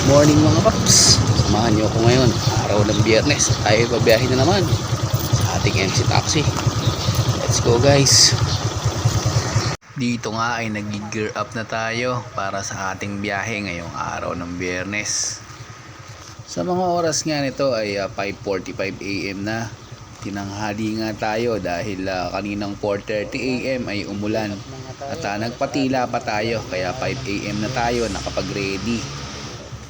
Morning mga paps, samahan niyo ako ngayon, araw ng Biyernes. Tayo babiyahin na naman sa ating MC Taxi. Let's go guys. Dito nga ay nag-gear up na tayo para sa ating biyahe ngayong araw ng Biyernes. Sa mga oras nga nito ay 5:45 AM na. Tinanghali nga tayo dahil kaninang 4:30 AM ay umulan. At nagpatila pa tayo kaya 5 AM na tayo nakapag-ready.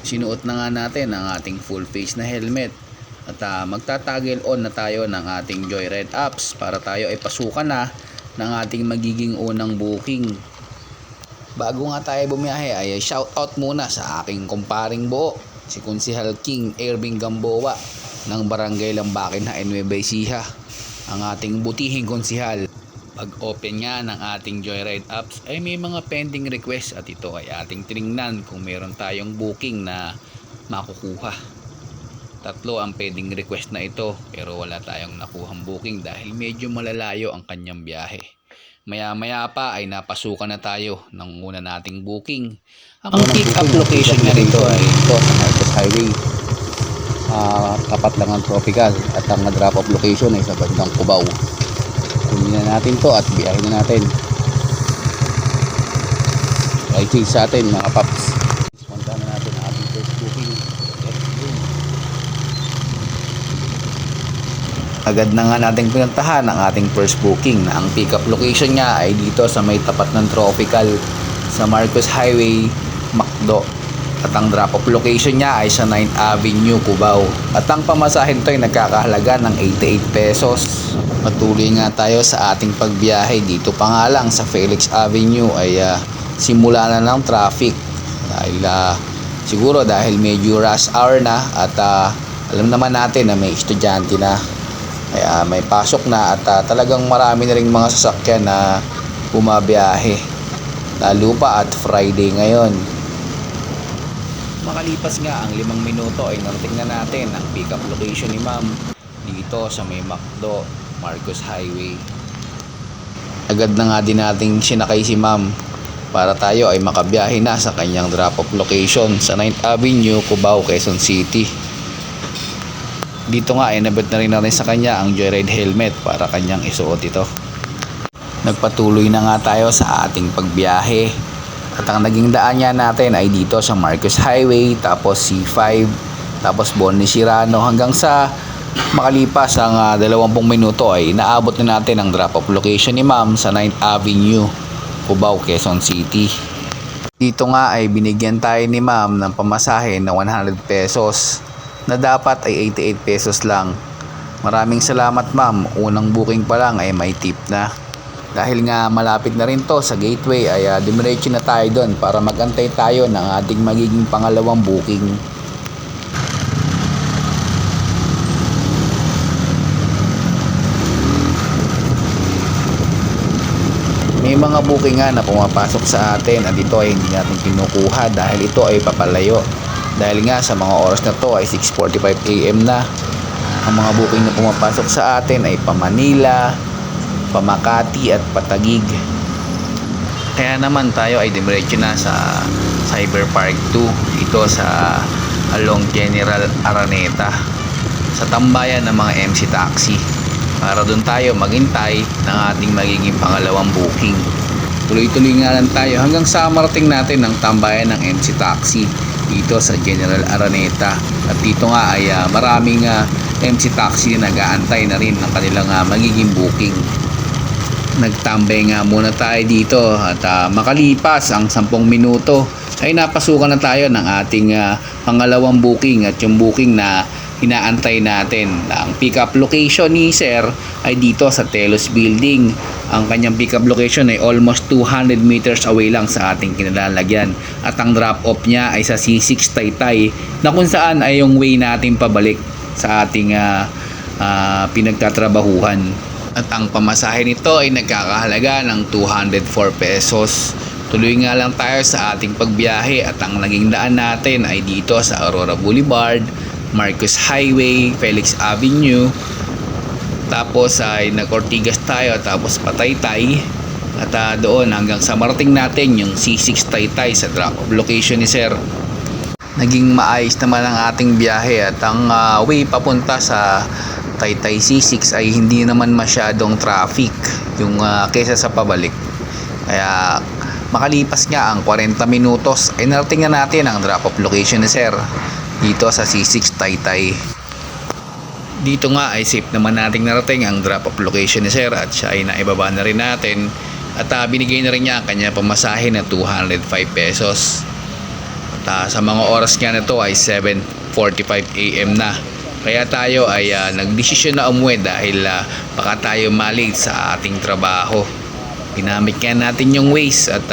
Sinuot na nga natin ang ating full face na helmet at magtatagel on na tayo ng ating Joyride apps para tayo ay pasukan na ng ating magiging unang booking. Bago nga tayo bumiyahe ay shout out muna sa aking kumparing buo, si Konsehal King Erving Gamboa ng Barangay Lambakin na Nueva Ecija, ang ating butihing konsehal. Pag open nga ng ating Joyride apps ay may mga pending request at ito ay ating tinignan kung meron tayong booking na makukuha. 3 ang pending request na ito pero wala tayong nakuhang booking dahil medyo malalayo ang kanyang biyahe. Maya maya pa ay napasukan na tayo ng una nating booking. Ang pick up location nga rito ay ito sa Marcos Highway. Tapat lang ang Tropical at ang drop off location ay sa bandang Cubao. Kunin na natin to at biyahin na natin. Right sa atin mga paps. Punta na natin ang ating first booking. Agad na nga natin pinuntahan ang ating first booking na ang pick up location niya ay dito sa may tapat ng Tropical sa Marcos Highway, Macdo. At ang drop off location niya ay sa 9th Avenue, Cubao. At ang pamasahin to ay nagkakahalaga ng 88 pesos. Patuloy nga tayo sa ating pagbiyahe. Dito pa nga lang sa Felix Avenue ay simula na ng traffic. Dahil siguro dahil medyo rush hour na at alam naman natin na may estudyante na. Kaya may pasok na at talagang marami na ring mga sasakyan na bumabiyahe. Lalo pa at Friday ngayon. Makalipas nga ang 5 minuto ay narating na natin ang pick up location ni ma'am dito sa may Macdo, Marcos Highway. Agad na nga din nating sinakay si ma'am para tayo ay makabiyahe na sa kanyang drop off location sa 9th Avenue, Cubao, Quezon City. Dito nga ay nabit na rin natin sa kanya ang Joyride helmet para kanyang isuot ito. Nagpatuloy na nga tayo sa ating pagbiyahe. At ang naging daan niya natin ay dito sa Marcos Highway, tapos C5, tapos Bonnie Cirano hanggang sa makalipas ang 20 minuto ay naabot na natin ang drop off location ni ma'am sa 9th Avenue, Cubao, Quezon City. Dito nga ay binigyan tayo ni ma'am ng pamasahe na 100 pesos na dapat ay 88 pesos lang. Maraming salamat ma'am, unang booking pa lang ay may tip na. Dahil nga malapit na rin to sa gateway ay dumiretso na tayo doon para magantay tayo ng ating magiging pangalawang booking. May mga booking nga na pumapasok sa atin at ito ay hindi natin kinukuha dahil ito ay papalayo. Dahil nga sa mga oras na to ay 6:45 AM na. Ang mga booking na pumapasok sa atin ay pa Manila, pa Makati at Patagig. Kaya naman tayo ay diretso na sa Cyber Park 2 dito sa along General Araneta sa tambayan ng mga MC Taxi para doon tayo maghintay ng ating magiging pangalawang booking. Tuloy-tuloy nga lang tayo hanggang sa marating natin ang tambayan ng MC Taxi dito sa General Araneta. At dito nga ay maraming MC Taxi na nag-aantay na rin ng kanilang magiging booking. Nagtambay nga muna tayo dito at makalipas ang 10 minuto ay napasukan na tayo ng ating pangalawang booking at yung booking na inaantay natin. Ang pick up location ni sir ay dito sa Telos Building. Ang kanyang pick up location ay almost 200 meters away lang sa ating kinalalagyan at ang drop off niya ay sa C6 Taytay na kung saan ay yung way natin pabalik sa ating pinagtatrabahuhan. At ang pamasahe nito ay nagkakahalaga ng 204 pesos. Tuloy nga lang tayo sa ating pagbiyahe at ang naging daan natin ay dito sa Aurora Boulevard, Marcos Highway, Felix Avenue. Tapos ay nag-Ortigas tayo tapos Pataytay. At doon hanggang sa marating natin yung C6 Taytay sa drop off location ni sir. Naging maayos naman ang ating biyahe at ang way papunta sa Taytay C6 ay hindi naman masyadong traffic yung kesa sa pabalik. Kaya makalipas nga ang 40 minutos ay narating na natin ang drop off location ni sir dito sa C6 Taytay. Dito nga ay safe naman nating narating ang drop off location ni sir at siya ay naibaba na rin natin at binigay na rin niya ang kanya pamasahe na 205 pesos. At sa mga oras nga na to ay 7:45 AM na. Kaya tayo ay nagdesisyon na umuwi dahil baka tayo malate sa ating trabaho. Ginamit nga natin yung Waze at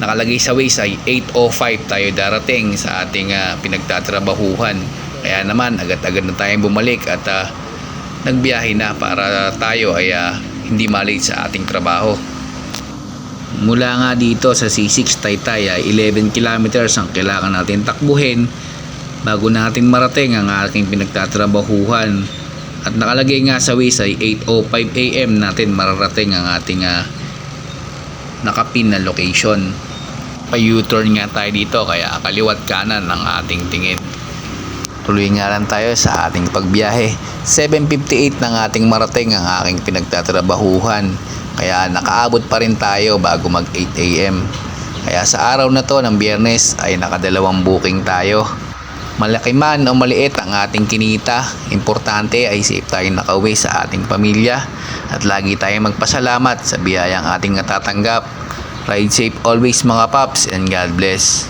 nakalagay sa Waze ay 8:05 tayo darating sa ating pinagtatrabahuhan. Kaya naman agad-agad na tayong bumalik at nagbiyahe na para tayo ay hindi malate sa ating trabaho. Mula nga dito sa C6 Taytay ay 11 kilometers ang kailangan natin takbuhin bago natin marating ang aking pinagtatrabahuhan. At nakalagay nga sa Waze ay 8:05 AM natin mararating ang ating nakapin na location. Pa-U-turn nga tayo dito kaya kaliwat kanan ang ating tingin. Tuloy nga lang tayo sa ating pagbiyahe. 7:58 ng ating marating ang aking pinagtatrabahuhan. Kaya nakaabot pa rin tayo bago mag 8 AM. Kaya sa araw na to ng Biyernes ay nakadalawang booking tayo. Malaki man o maliit ang ating kinita, importante ay safe tayong nakauwi sa ating pamilya at lagi tayong magpasalamat sa biyayang ating natatanggap. Ride safe always mga paps and God bless.